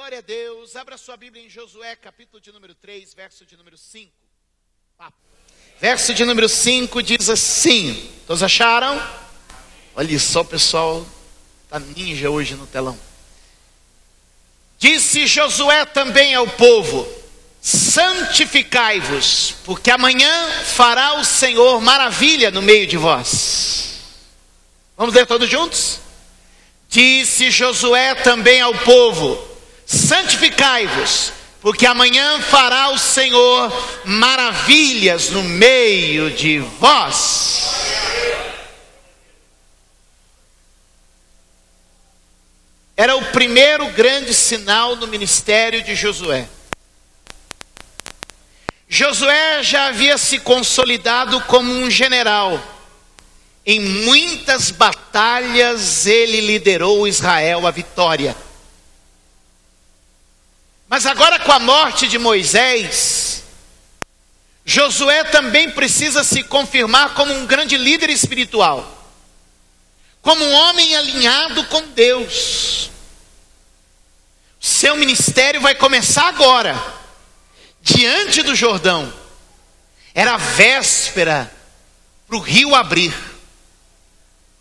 Glória a Deus. Abra sua Bíblia em Josué, capítulo de número 3, verso de número 5. Verso de número 5 diz assim. Todos acharam? Olha só, o pessoal está ninja hoje no telão. Disse Josué também ao povo: santificai-vos, porque amanhã fará o Senhor maravilha no meio de vós. Vamos ler todos juntos? Disse Josué também ao povo: santificai-vos, porque amanhã fará o Senhor maravilhas no meio de vós. Era o primeiro grande sinal no ministério de Josué. Josué já havia se consolidado como um general. Em muitas batalhas ele liderou Israel à vitória. Mas agora, com a morte de Moisés, Josué também precisa se confirmar como um grande líder espiritual, como um homem alinhado com Deus. Seu ministério vai começar agora, diante do Jordão. Era a véspera para o rio abrir.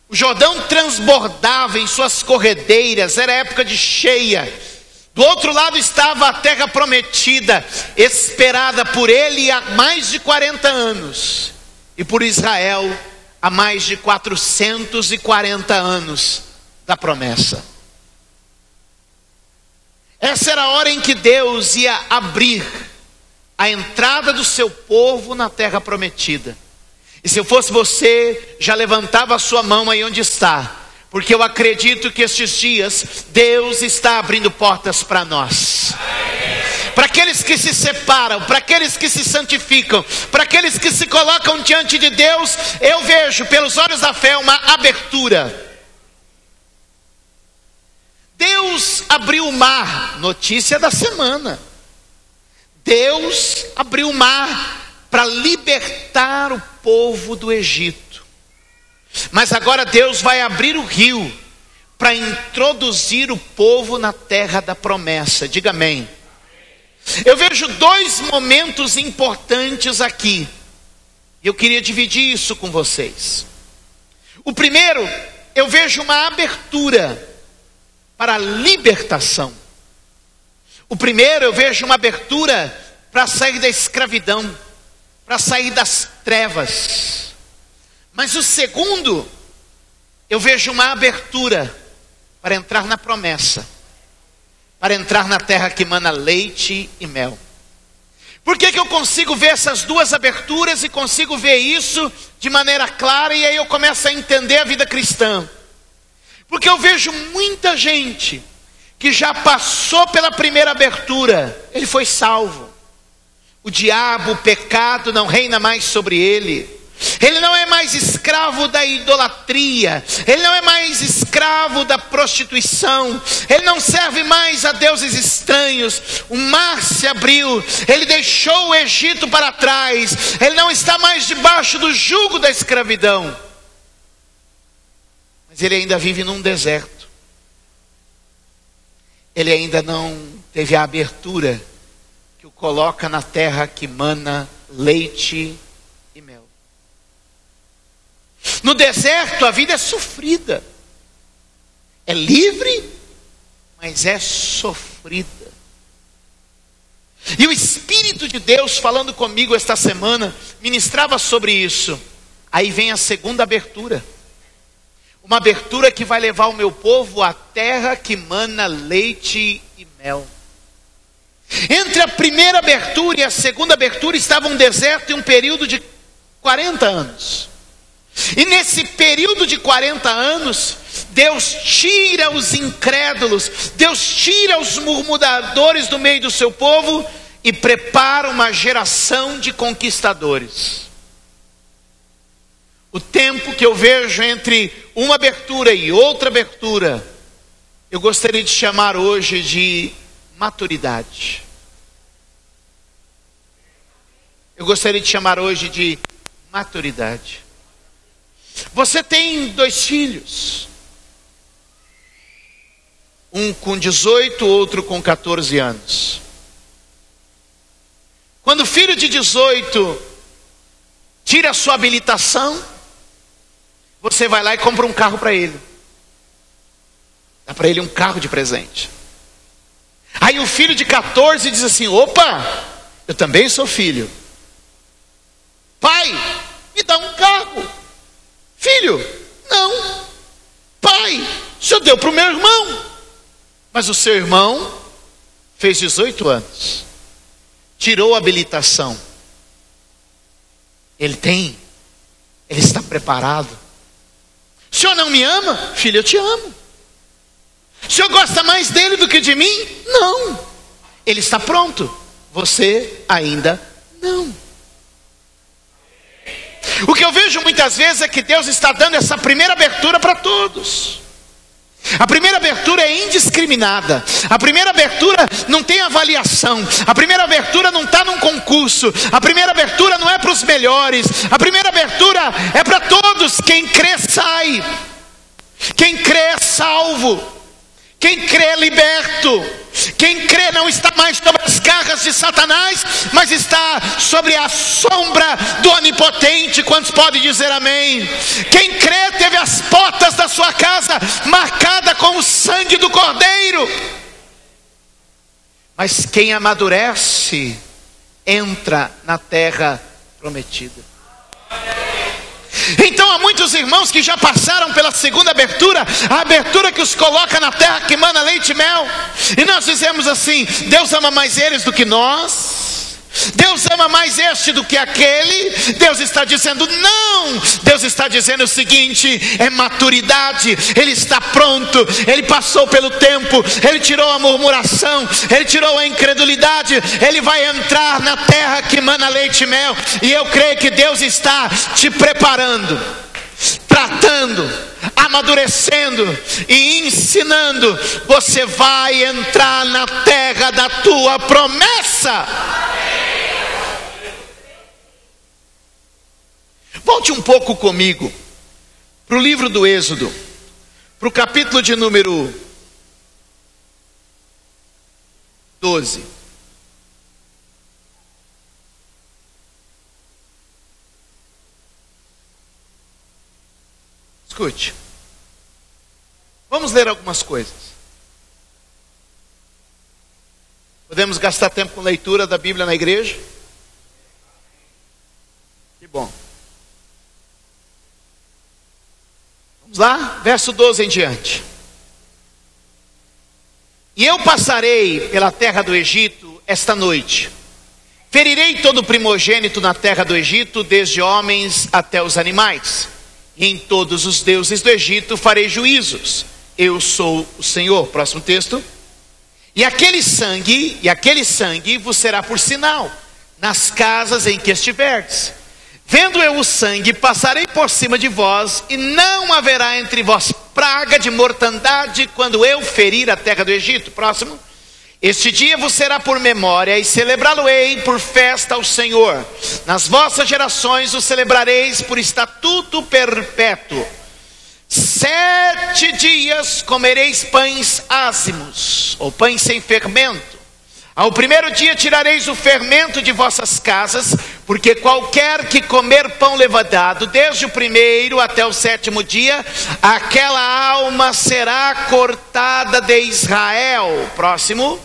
O Jordão transbordava em suas corredeiras, era época de cheia. Do outro lado estava a terra prometida, esperada por ele há mais de 40 anos. E por Israel há mais de 440 anos da promessa. Essa era a hora em que Deus ia abrir a entrada do seu povo na terra prometida. E se eu fosse você, já levantava a sua mão aí onde está, porque eu acredito que estes dias Deus está abrindo portas para nós. Para aqueles que se separam, para aqueles que se santificam, para aqueles que se colocam diante de Deus, eu vejo pelos olhos da fé uma abertura. Deus abriu o mar, notícia da semana. Deus abriu o mar para libertar o povo do Egito. Mas agora Deus vai abrir o rio para introduzir o povo na terra da promessa. Diga amém. Eu vejo dois momentos importantes aqui. Eu queria dividir isso com vocês. O primeiro, eu vejo uma abertura para a libertação. O primeiro, eu vejo uma abertura para sair da escravidão, para sair das trevas. Mas o segundo, eu vejo uma abertura para entrar na promessa, para entrar na terra que mana leite e mel. Por que eu consigo ver essas duas aberturas e consigo ver isso de maneira clara, e aí eu começo a entender a vida cristã? Porque eu vejo muita gente que já passou pela primeira abertura, ele foi salvo. O diabo, o pecado não reina mais sobre ele. Ele não é mais escravo da idolatria. Ele não é mais escravo da prostituição. Ele não serve mais a deuses estranhos. O mar se abriu. Ele deixou o Egito para trás. Ele não está mais debaixo do jugo da escravidão. Mas ele ainda vive num deserto. Ele ainda não teve a abertura que o coloca na terra que mana leite e mel. No deserto a vida é sofrida. É livre, mas é sofrida. E o Espírito de Deus falando comigo esta semana ministrava sobre isso. Aí vem a segunda abertura. Uma abertura que vai levar o meu povo à terra que mana leite e mel. Entre a primeira abertura e a segunda abertura estava um deserto e um período de 40 anos. E nesse período de 40 anos, Deus tira os incrédulos, Deus tira os murmuradores do meio do seu povo e prepara uma geração de conquistadores. O tempo que eu vejo entre uma abertura e outra abertura, eu gostaria de chamar hoje de maturidade. Eu gostaria de chamar hoje de maturidade. Você tem 2 filhos. um com 18, outro com 14 anos. Quando o filho de 18 tira a sua habilitação, você vai lá e compra um carro para ele. Dá para ele um carro de presente. Aí o filho de 14 diz assim: opa, eu também sou filho. Pai, me dá um carro. Filho, não. Pai, o senhor deu para o meu irmão. Mas o seu irmão fez 18 anos. Tirou a habilitação. Ele está preparado. O senhor não me ama? Filho, eu te amo. O senhor gosta mais dele do que de mim? Não. Ele está pronto. Você ainda não. O que eu vejo muitas vezes é que Deus está dando essa primeira abertura para todos. A primeira abertura é indiscriminada. A primeira abertura não tem avaliação. A primeira abertura não está num concurso. A primeira abertura não é para os melhores. A primeira abertura é para todos. Quem crê sai. Quem crê é salvo. Quem crê é liberto. Quem crê não está mais sob as garras de Satanás, mas está sobre a sombra do Onipotente. Quantos podem dizer amém? Quem crê teve as portas da sua casa marcadas com o sangue do Cordeiro. Mas quem amadurece entra na terra prometida. Então há muitos irmãos que já passaram pela segunda abertura, a abertura que os coloca na terra que mana leite e mel. E nós dizemos assim: Deus ama mais eles do que nós. Deus ama mais este do que aquele. Deus está dizendo não. Deus está dizendo o seguinte: é maturidade. Ele está pronto. Ele passou pelo tempo. Ele tirou a murmuração. Ele tirou a incredulidade. Ele vai entrar na terra que mana leite e mel. E eu creio que Deus está te preparando, tratando, amadurecendo e ensinando. Você vai entrar na terra da tua promessa. Volte um pouco comigo para o livro do Êxodo, para o capítulo de número 12. Escute, vamos ler algumas coisas. Podemos gastar tempo com leitura da Bíblia na igreja? Que bom. Vamos lá, verso 12 em diante. E eu passarei pela terra do Egito esta noite. Ferirei todo o primogênito na terra do Egito, desde homens até os animais. E em todos os deuses do Egito farei juízos. Eu sou o Senhor. Próximo texto. E aquele sangue vos será por sinal nas casas em que estiverdes. Vendo eu o sangue, passarei por cima de vós, e não haverá entre vós praga de mortandade quando eu ferir a terra do Egito. Próximo. Este dia vos será por memória, e celebrá-lo-ei por festa ao Senhor. Nas vossas gerações o celebrareis por estatuto perpétuo. 7 dias comereis pães ázimos, ou pães sem fermento. Ao primeiro dia tirareis o fermento de vossas casas, porque qualquer que comer pão levedado, desde o primeiro até o 7º dia, aquela alma será cortada de Israel. Próximo.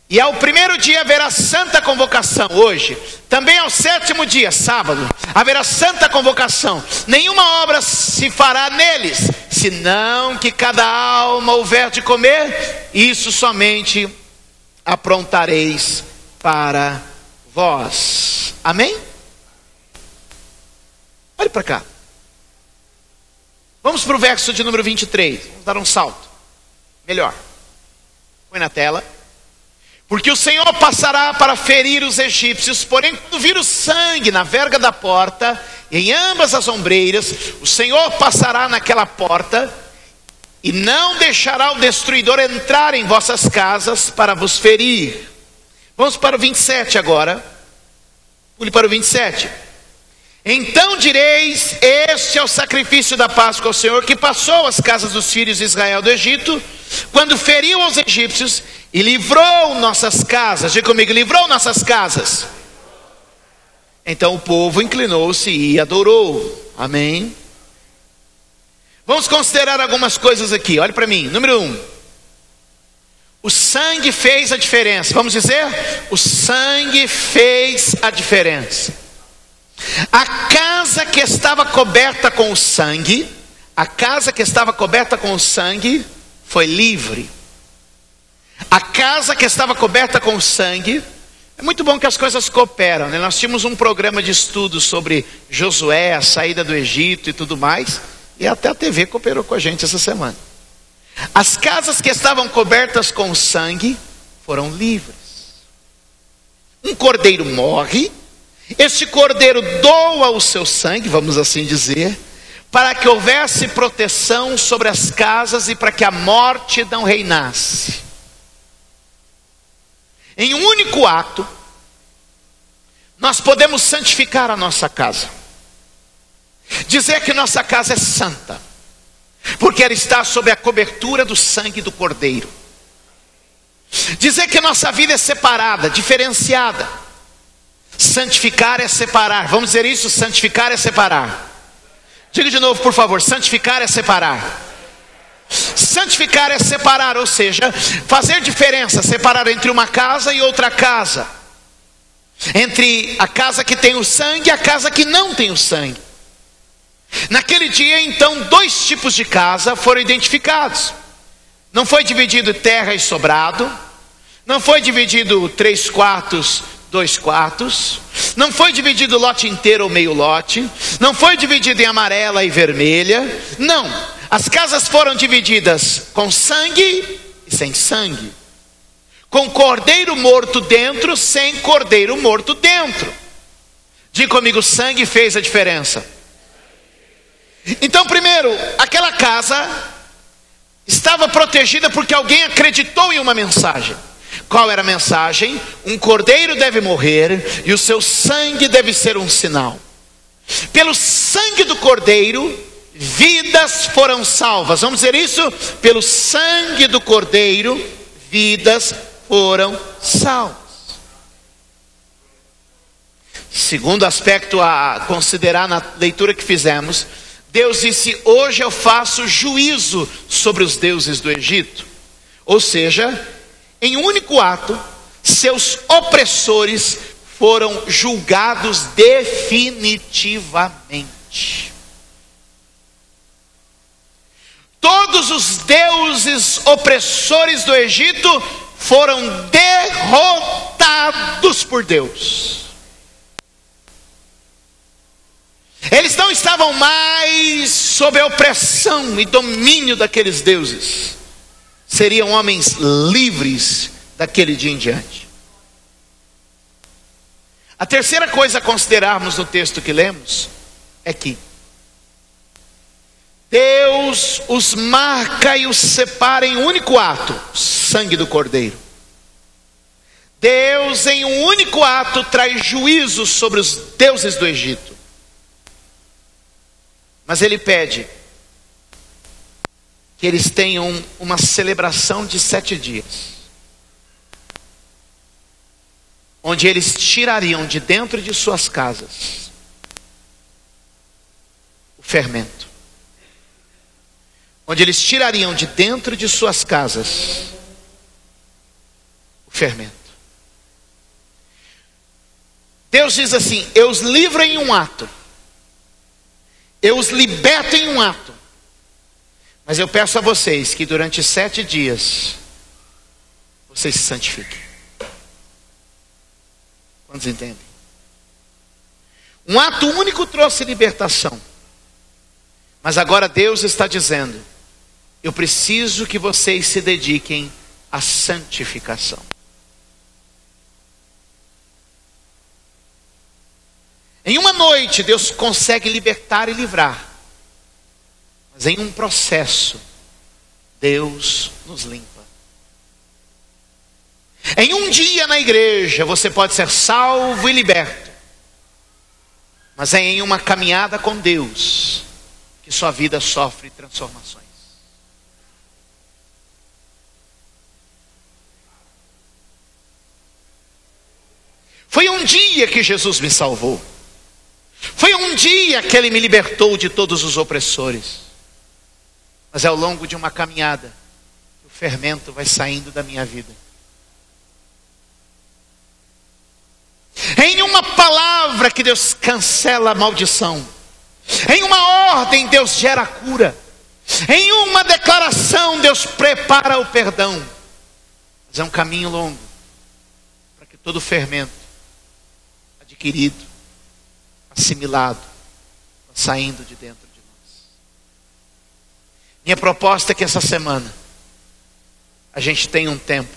E ao primeiro dia haverá santa convocação. Hoje, também ao 7º dia, sábado, haverá santa convocação. Nenhuma obra se fará neles, senão que cada alma houver de comer, isso somente aprontareis para vós. Amém? Olhe para cá. Vamos para o verso de número 23. Vamos dar um salto. Melhor. Põe na tela. Porque o Senhor passará para ferir os egípcios, porém quando vir o sangue na verga da porta, e em ambas as ombreiras, o Senhor passará naquela porta, e não deixará o destruidor entrar em vossas casas para vos ferir. Vamos para o 27 agora. Pule para o 27. Então direis: este é o sacrifício da Páscoa ao Senhor, que passou as casas dos filhos de Israel do Egito. quando feriu aos egípcios e livrou nossas casas. Diga comigo, livrou nossas casas. Então o povo inclinou-se e adorou. Amém? Vamos considerar algumas coisas aqui, olhe para mim. Número 1, o sangue fez a diferença. Vamos dizer? O sangue fez a diferença. A casa que estava coberta com o sangue, foi livre. A casa que estava coberta com o sangue, é muito bom que as coisas cooperam, né? Nós tínhamos um programa de estudo sobre Josué, a saída do Egito e tudo mais, e até a TV cooperou com a gente essa semana. As casas que estavam cobertas com sangue foram livres. Um cordeiro morre, este cordeiro doa o seu sangue, vamos assim dizer, para que houvesse proteção sobre as casas e para que a morte não reinasse. Em um único ato, nós podemos santificar a nossa casa. Dizer que nossa casa é santa, porque ela está sob a cobertura do sangue do Cordeiro. Dizer que nossa vida é separada, diferenciada. Santificar é separar. Vamos dizer isso? Santificar é separar. Diga de novo, por favor. Santificar é separar. Santificar é separar, ou seja, fazer diferença, separar entre uma casa e outra casa, entre a casa que tem o sangue e a casa que não tem o sangue. Naquele dia, então, 2 tipos de casa foram identificados. Não foi dividido terra e sobrado, não foi dividido 3 quartos, 2 quartos, não foi dividido lote inteiro ou meio lote, não foi dividido em amarela e vermelha, não. As casas foram divididas com sangue e sem sangue, com cordeiro morto dentro, sem cordeiro morto dentro. Diga comigo, sangue fez a diferença. Então, primeiro, aquela casa estava protegida porque alguém acreditou em uma mensagem. Qual era a mensagem? Um cordeiro deve morrer e o seu sangue deve ser um sinal. Pelo sangue do cordeiro, vidas foram salvas. Vamos dizer isso? Pelo sangue do cordeiro, vidas foram salvas. Segundo aspecto a considerar na leitura que fizemos, Deus disse: hoje eu faço juízo sobre os deuses do Egito. Ou seja, em um único ato, seus opressores foram julgados definitivamente. Todos os deuses opressores do Egito foram derrotados por Deus. Eles não estavam mais sob a opressão e domínio daqueles deuses. Seriam homens livres daquele dia em diante. A terceira coisa a considerarmos no texto que lemos é que Deus os marca e os separa em um único ato, o sangue do Cordeiro. Deus em um único ato traz juízo sobre os deuses do Egito. Mas Ele pede que eles tenham uma celebração de 7 dias, onde eles tirariam de dentro de suas casas o fermento, onde eles tirariam de dentro de suas casas o fermento. Deus diz assim: eu os livro em um ato, eu os liberto em um ato, mas eu peço a vocês que durante 7 dias vocês se santifiquem. Quantos entendem? Um ato único trouxe libertação, mas agora Deus está dizendo: eu preciso que vocês se dediquem à santificação. Em uma noite Deus consegue libertar e livrar, mas em um processo Deus nos limpa. Em um dia na igreja você pode ser salvo e liberto, mas é em uma caminhada com Deus que sua vida sofre transformações. Foi um dia que Jesus me salvou. Foi um dia que Ele me libertou de todos os opressores. Mas é ao longo de uma caminhada que o fermento vai saindo da minha vida. Em uma palavra que Deus cancela a maldição. Em uma ordem Deus gera a cura. Em uma declaração Deus prepara o perdão. Mas é um caminho longo para que todo fermento adquirido, assimilado, vá saindo de dentro de nós. Minha proposta é que essa semana a gente tenha um tempo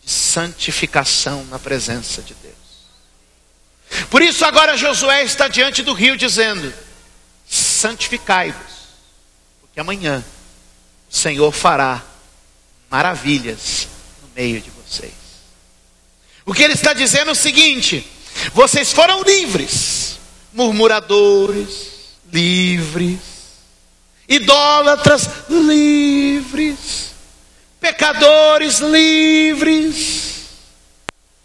de santificação na presença de Deus. Por isso agora Josué está diante do rio dizendo: santificai-vos, porque amanhã o Senhor fará maravilhas no meio de vocês. O que ele está dizendo é o seguinte: vocês foram livres, murmuradores, livres, idólatras, livres, pecadores, livres.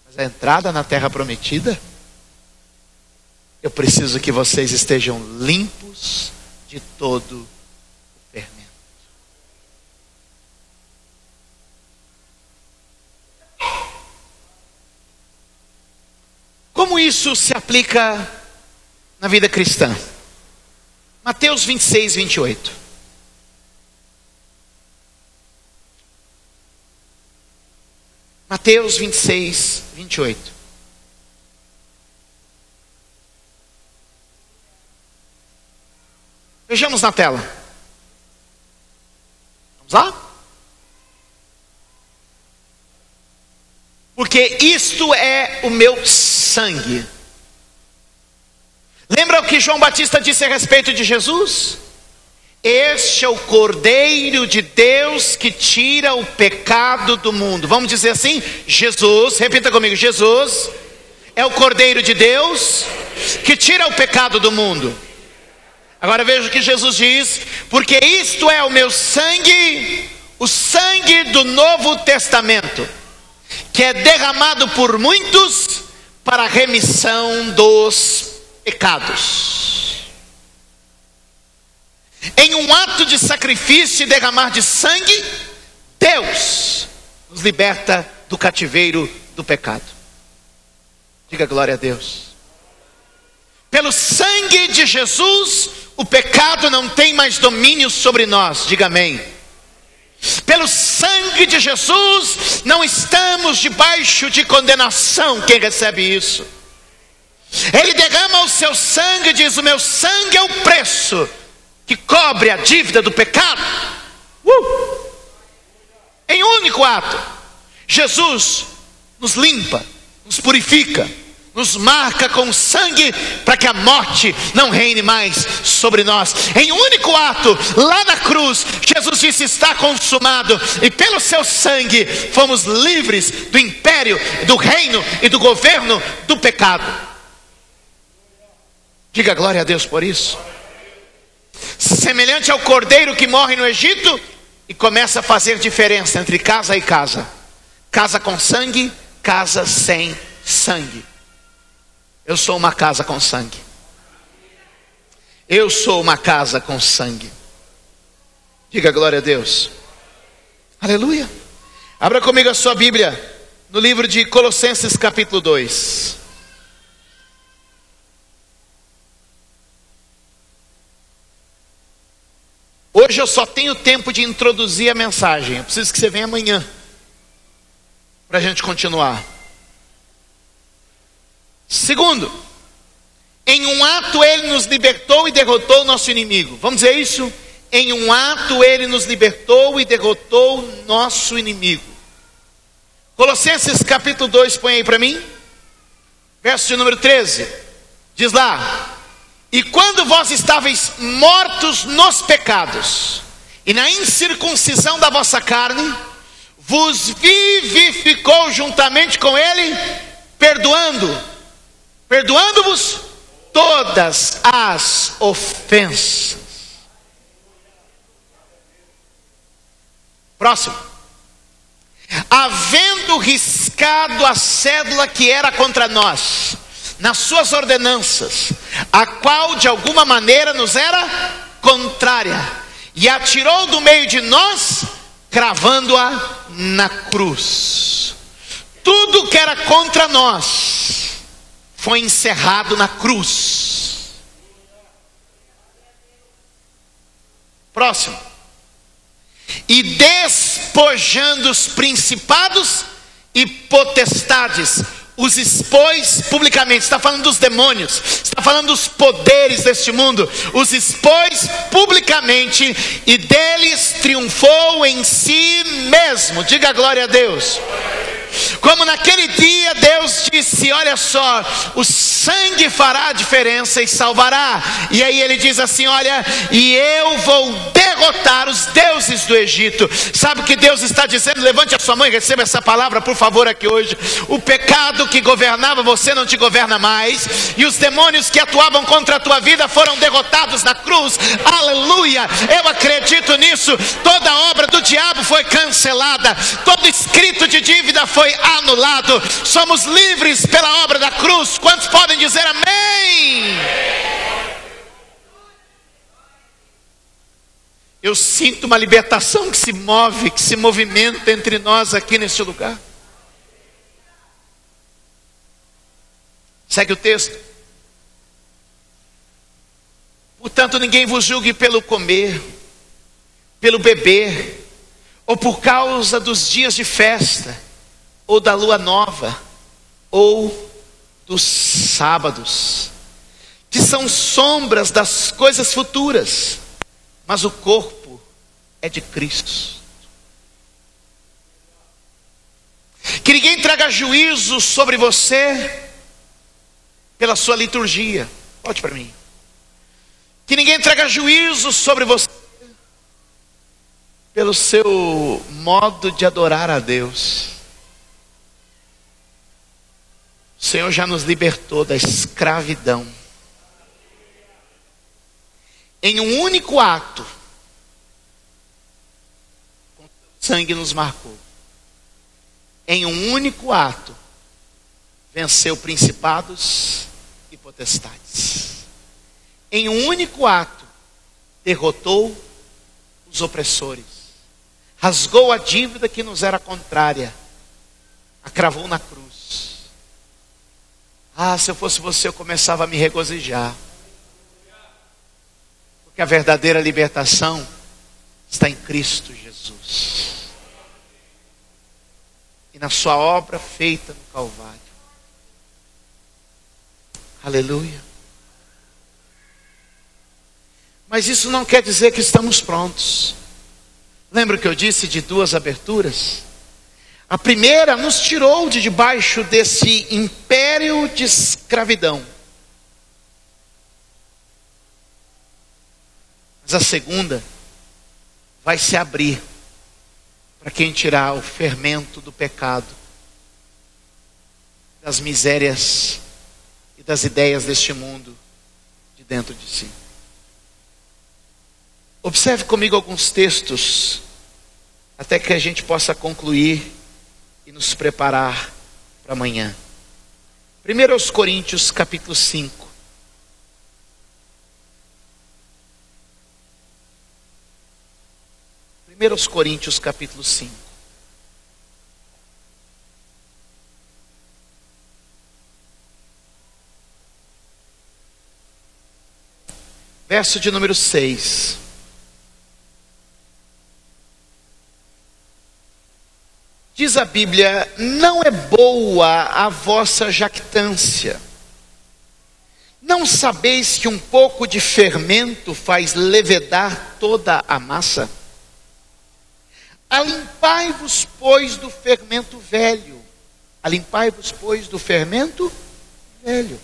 Mas a entrada na terra prometida, eu preciso que vocês estejam limpos de todo o fermento. Como isso se aplica na vida cristã? Mateus 26, 28. Mateus 26, 28. Vejamos na tela. Vamos lá? Porque isto é o meu sangue. Lembra o que João Batista disse a respeito de Jesus? Este é o Cordeiro de Deus que tira o pecado do mundo. Vamos dizer assim? Jesus, repita comigo: Jesus é o Cordeiro de Deus que tira o pecado do mundo. Agora veja o que Jesus diz: porque isto é o meu sangue, o sangue do Novo Testamento, que é derramado por muitos para a remissão dos pecados. Em um ato de sacrifício e derramar de sangue, Deus nos liberta do cativeiro do pecado. Diga glória a Deus. Pelo sangue de Jesus, o pecado não tem mais domínio sobre nós. Diga amém. Pelo sangue de Jesus, não estamos debaixo de condenação. Quem recebe isso? Ele derrama o seu sangue e diz: o meu sangue é o preço que cobre a dívida do pecado. Em um único ato, Jesus nos limpa, nos purifica, nos marca com sangue para que a morte não reine mais sobre nós. Em um único ato, lá na cruz, Jesus disse: está consumado. E pelo seu sangue fomos livres do império, do reino e do governo do pecado. Diga glória a Deus por isso. Semelhante ao cordeiro que morre no Egito e começa a fazer diferença entre casa e casa. Casa com sangue, casa sem sangue. Eu sou uma casa com sangue. Eu sou uma casa com sangue. Diga glória a Deus. Aleluia. Abra comigo a sua Bíblia no livro de Colossenses capítulo 2. Hoje eu só tenho tempo de introduzir a mensagem. Eu preciso que você venha amanhã para a gente continuar. Segundo, em um ato ele nos libertou e derrotou o nosso inimigo. Vamos dizer isso? Em um ato ele nos libertou e derrotou o nosso inimigo. Colossenses capítulo 2, põe aí para mim. Verso de número 13. Diz lá: e quando vós estáveis mortos nos pecados e na incircuncisão da vossa carne, vos vivificou juntamente com ele, perdoando-vos todas as ofensas. Próximo. Havendo riscado buscado a cédula que era contra nós, nas suas ordenanças, a qual de alguma maneira nos era contrária, e a tirou do meio de nós, cravando-a na cruz. Tudo que era contra nós foi encerrado na cruz. Próximo. E despojando os principados e potestades, os expôs publicamente. Está falando dos demônios, está falando dos poderes deste mundo. Os expôs publicamente e deles triunfou em si mesmo. Diga glória a Deus. Como naquele dia Deus disse: olha só, o sangue fará a diferença e salvará. E aí ele diz assim: olha, e eu vou derrotar os deuses do Egito. Sabe o que Deus está dizendo? Levante a sua mão e receba essa palavra por favor aqui hoje. O pecado que governava você não te governa mais, e os demônios que atuavam contra a tua vida foram derrotados na cruz. Aleluia, eu acredito nisso. Toda obra do diabo foi cancelada, todo escrito de dívida foi anulado. Somos livres pela obra da cruz. Quantos podem dizer amém? Eu sinto uma libertação que se move, que se movimenta entre nós aqui neste lugar. Segue o texto. Portanto, ninguém vos julgue pelo comer, pelo beber, ou por causa dos dias de festa, ou da lua nova, ou dos sábados, que são sombras das coisas futuras, mas o corpo é de Cristo. Que ninguém traga juízo sobre você pela sua liturgia. Volte para mim. Que ninguém traga juízo sobre você pelo seu modo de adorar a Deus. O Senhor já nos libertou da escravidão. Em um único ato, com sangue nos marcou. Em um único ato, venceu principados e potestades. Em um único ato, derrotou os opressores. Rasgou a dívida que nos era contrária. A cravou na cruz. Ah, se eu fosse você, eu começava a me regozijar. Porque a verdadeira libertação está em Cristo Jesus. E na sua obra feita no Calvário. Aleluia. Mas isso não quer dizer que estamos prontos. Lembra que eu disse de duas aberturas? A primeira nos tirou de debaixo desse império de escravidão. Mas a segunda vai se abrir para quem tirar o fermento do pecado, das misérias e das ideias deste mundo de dentro de si. Observe comigo alguns textos, até que a gente possa concluir e nos preparar para amanhã. 1 Coríntios capítulo 5. Coríntios capítulo 5. Verso de número 6. Diz a Bíblia: não é boa a vossa jactância. Não sabeis que um pouco de fermento faz levedar toda a massa? Alimpai-vos, pois, do fermento velho. Alimpai-vos, pois, do fermento velho,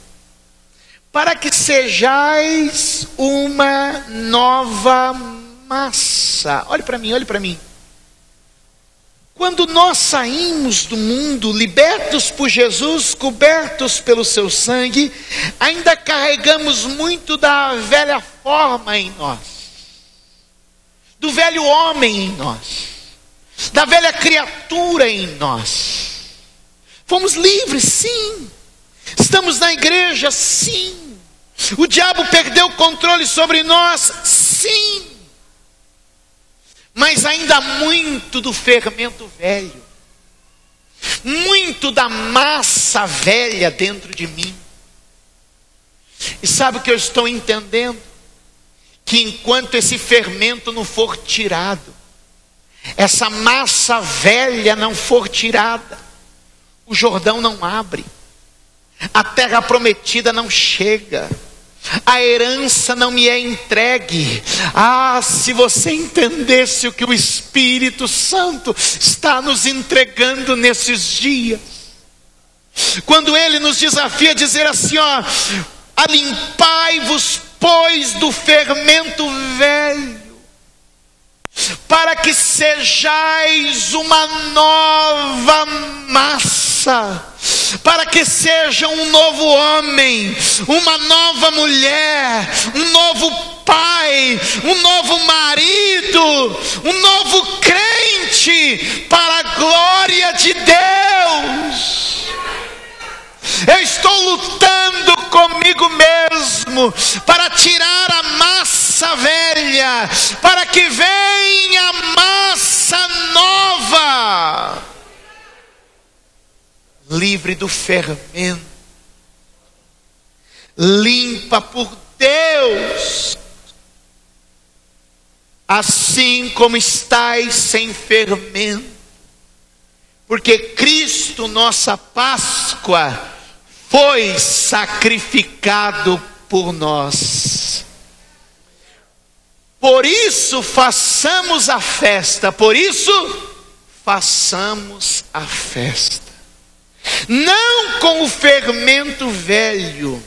para que sejais uma nova massa. Olhe para mim, olhe para mim. Quando nós saímos do mundo, libertos por Jesus, cobertos pelo seu sangue, ainda carregamos muito da velha forma em nós, do velho homem em nós, da velha criatura em nós. Fomos livres, sim. Estamos na igreja, sim. O diabo perdeu o controle sobre nós, sim. Mas ainda há muito do fermento velho, muito da massa velha dentro de mim. E sabe o que eu estou entendendo? Que enquanto esse fermento não for tirado, essa massa velha não for tirada, o Jordão não abre, a terra prometida não chega, a herança não me é entregue. Ah, se você entendesse o que o Espírito Santo está nos entregando nesses dias, quando Ele nos desafia a dizer assim, ó: alimpai-vos, pois, do fermento velho, para que sejais uma nova massa, para que seja um novo homem, uma nova mulher, um novo pai, um novo marido, um novo crente, para a glória de Deus. Eu estou lutando comigo mesmo para tirar a massa velha, para que venha massa nova, livre do fermento, limpa por Deus, assim como estáis sem fermento, porque Cristo, nossa Páscoa, foi sacrificado por nós. Por isso façamos a festa, não com o fermento velho,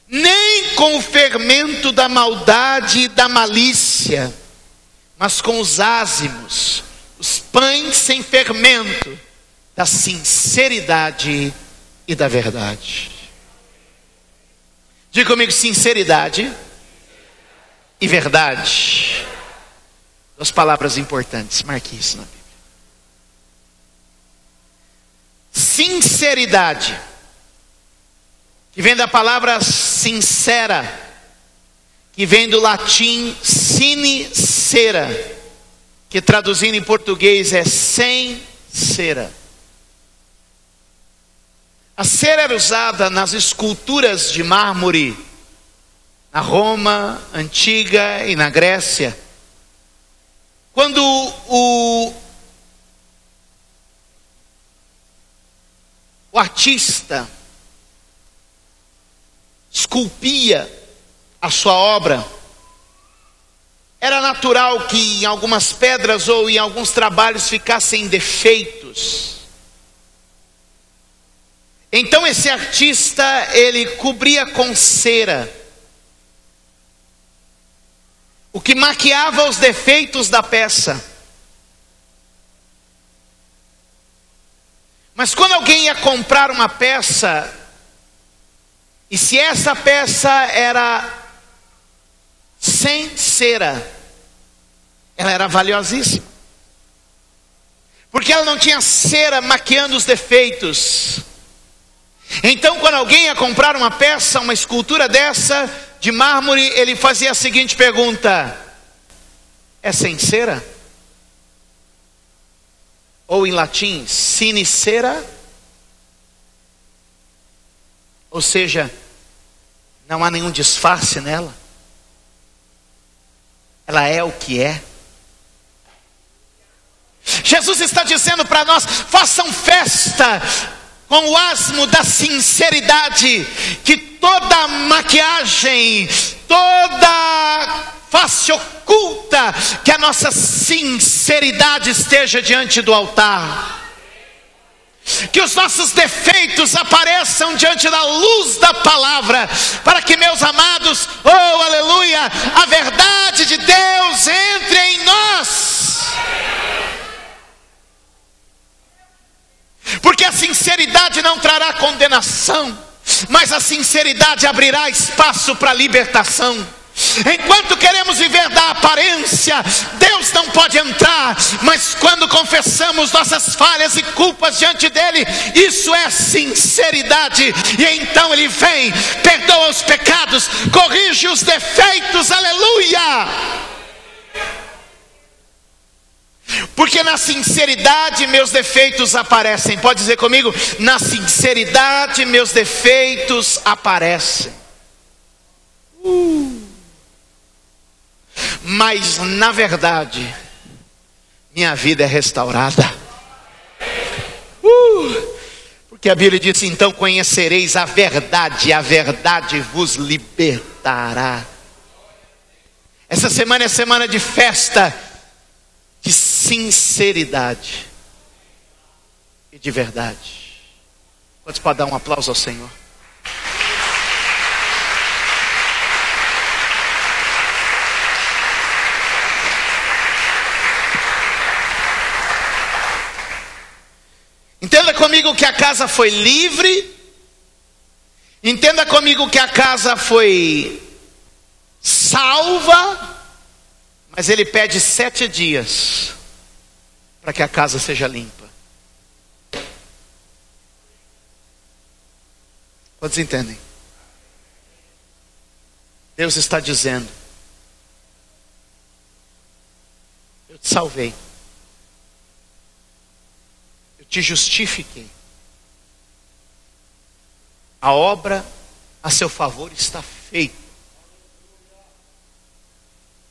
nem com o fermento da maldade e da malícia, mas com os ázimos, os pães sem fermento, da sinceridade e da verdade. Diga comigo: sinceridade e verdade. Duas palavras importantes, marque isso na Bíblia. Sinceridade, que vem da palavra sincera, que vem do latim sine cera, que traduzindo em português é sem cera. A cera era usada nas esculturas de mármore, na Roma antiga e na Grécia. Quando o artista esculpia a sua obra, era natural que em algumas pedras ou em alguns trabalhos ficassem defeitos. Então esse artista, ele cobria com cera, o que maquiava os defeitos da peça. Mas quando alguém ia comprar uma peça, e se essa peça era sem cera, ela era valiosíssima, porque ela não tinha cera maquiando os defeitos. Então quando alguém ia comprar uma peça, uma escultura dessa de mármore, ele fazia a seguinte pergunta: é sem cera? Ou em latim, sine cera? Ou seja, não há nenhum disfarce nela, ela é o que é. Jesus está dizendo para nós: façam festa com o asmo da sinceridade, que toda maquiagem, toda face oculta, que a nossa sinceridade esteja diante do altar, que os nossos defeitos apareçam diante da luz da palavra, para que, meus amados, oh aleluia, a verdade de Deus entre em nós. Porque a sinceridade não trará condenação, mas a sinceridade abrirá espaço para libertação. Enquanto queremos viver da aparência, Deus não pode entrar. Mas quando confessamos nossas falhas e culpas diante dele, isso é sinceridade. E então ele vem, perdoa os pecados, corrige os defeitos, aleluia. Porque na sinceridade meus defeitos aparecem. Pode dizer comigo? Na sinceridade meus defeitos aparecem. Mas na verdade minha vida é restaurada. Porque a Bíblia diz: então conhecereis a verdade vos libertará. Essa semana é semana de festa, de sinceridade e de verdade. Quantos podem dar um aplauso ao Senhor? Entenda comigo que a casa foi livre. Entenda comigo que a casa foi salva. Mas ele pede 7 dias para que a casa seja limpa. Quantos entendem? Deus está dizendo: eu te salvei, eu te justifiquei, a obra a seu favor está feita.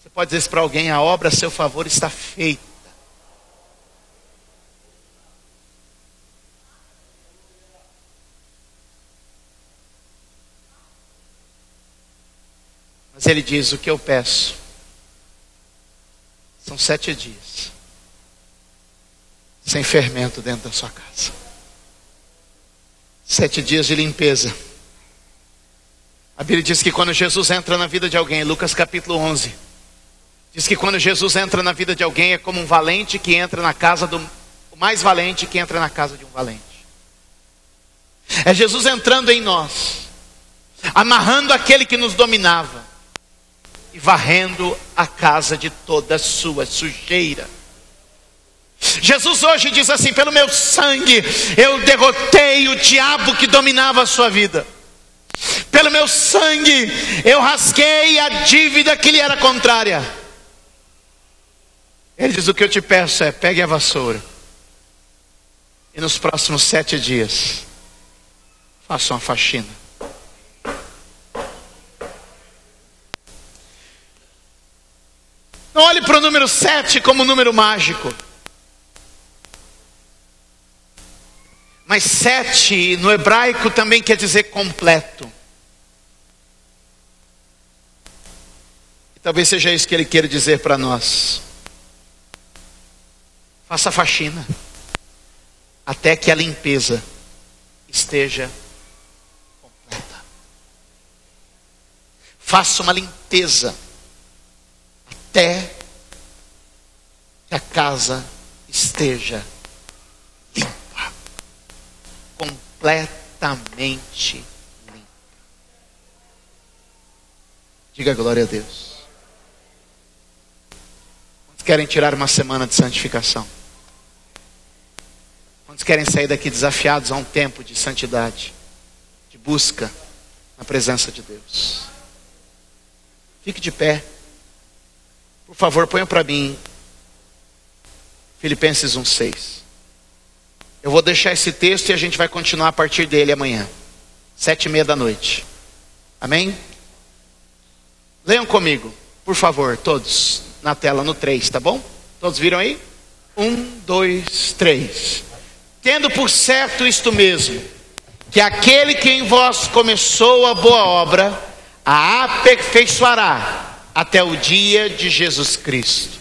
Você pode dizer isso para alguém: a obra a seu favor está feita. Mas ele diz: o que eu peço são 7 dias sem fermento dentro da sua casa. 7 dias de limpeza. A Bíblia diz que quando Jesus entra na vida de alguém, Lucas capítulo 11, diz que quando Jesus entra na vida de alguém é como um valente que entra na casa o mais valente que entra na casa de um valente. É Jesus entrando em nós, amarrando aquele que nos dominava e varrendo a casa de toda a sua sujeira. Jesus hoje diz assim: pelo meu sangue eu derrotei o diabo que dominava a sua vida. Pelo meu sangue eu rasguei a dívida que lhe era contrária. Ele diz: o que eu te peço é, pegue a vassoura e nos próximos 7 dias faça uma faxina. Não olhe para o número 7 como um número mágico. Mas 7 no hebraico também quer dizer completo. E talvez seja isso que ele queira dizer para nós. Faça a faxina até que a limpeza esteja completa. Faça uma limpeza até que a casa esteja limpa, completamente limpa. Diga glória a Deus. Quantos querem tirar uma semana de santificação? Quantos querem sair daqui desafiados a um tempo de santidade, de busca na presença de Deus? Fique de pé. Por favor, ponha para mim Filipenses 1:6. Eu vou deixar esse texto e a gente vai continuar a partir dele amanhã, 7:30 da noite. Amém? Leiam comigo, por favor, todos, na tela, no 3, tá bom? Todos viram aí? 1, 2, 3. Tendo por certo isto mesmo, que aquele que em vós começou a boa obra, a aperfeiçoará até o dia de Jesus Cristo.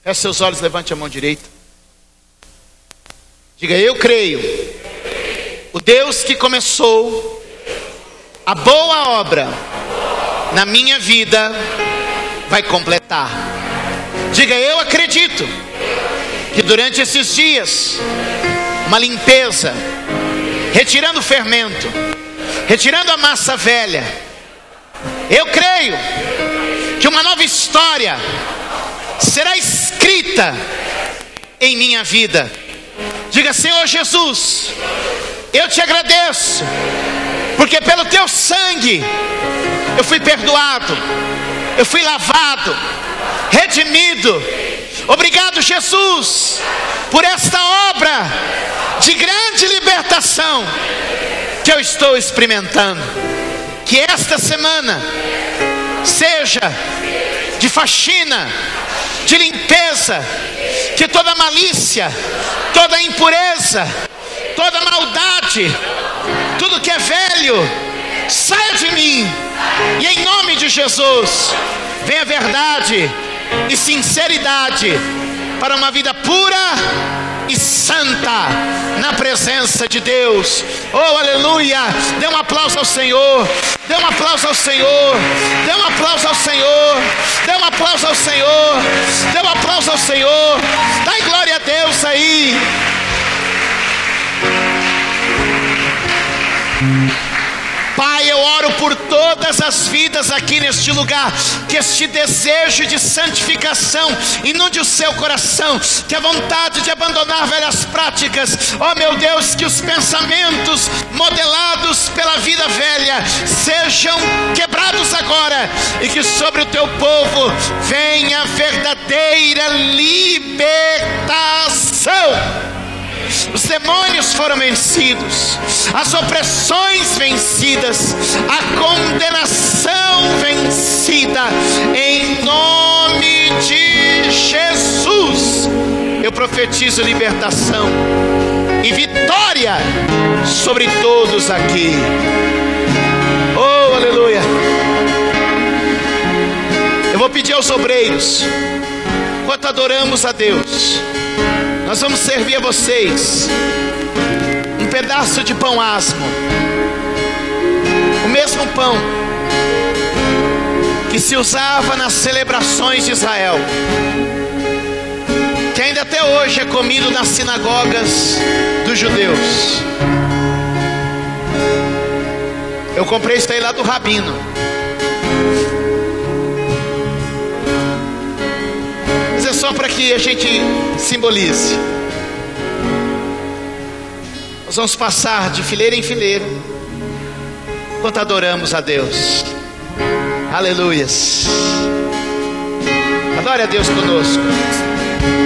Feche seus olhos, levante a mão direita. Diga: eu creio. O Deus que começou a boa obra na minha vida vai completar. Diga: eu acredito que durante esses dias, uma limpeza, retirando o fermento, retirando a massa velha. Eu creio que uma nova história será escrita em minha vida. Diga: Senhor Jesus, eu te agradeço, porque pelo teu sangue eu fui perdoado, eu fui lavado, redimido. Obrigado, Jesus, por esta obra de grande libertação que eu estou experimentando. Que esta semana seja de faxina, de limpeza, que toda malícia, toda impureza, toda maldade, tudo que é velho, saia de mim, e em nome de Jesus, venha verdade e sinceridade para uma vida pura e santa na presença de Deus. Oh, aleluia! Dê um aplauso ao Senhor, dê um aplauso ao Senhor, dê um aplauso ao Senhor, dê um aplauso ao Senhor, dê um aplauso ao Senhor. Dai glória a Deus aí. Pai, eu oro por todas as vidas aqui neste lugar, que este desejo de santificação inunde o seu coração, que a vontade de abandonar velhas práticas, ó meu Deus, que os pensamentos modelados pela vida velha sejam quebrados agora, e que sobre o teu povo venha verdadeira libertação. Os demônios foram vencidos, as opressões vencidas, a condenação vencida, em nome de Jesus. Eu profetizo libertação e vitória sobre todos aqui. Oh, aleluia. Eu vou pedir aos obreiros, enquanto adoramos a Deus, nós vamos servir a vocês um pedaço de pão asmo, o mesmo pão que se usava nas celebrações de Israel, que ainda até hoje é comido nas sinagogas dos judeus. Eu comprei isso aí lá do Rabino. É só para que a gente simbolize. Nós vamos passar de fileira em fileira enquanto adoramos a Deus. Aleluias. Adore a Deus conosco.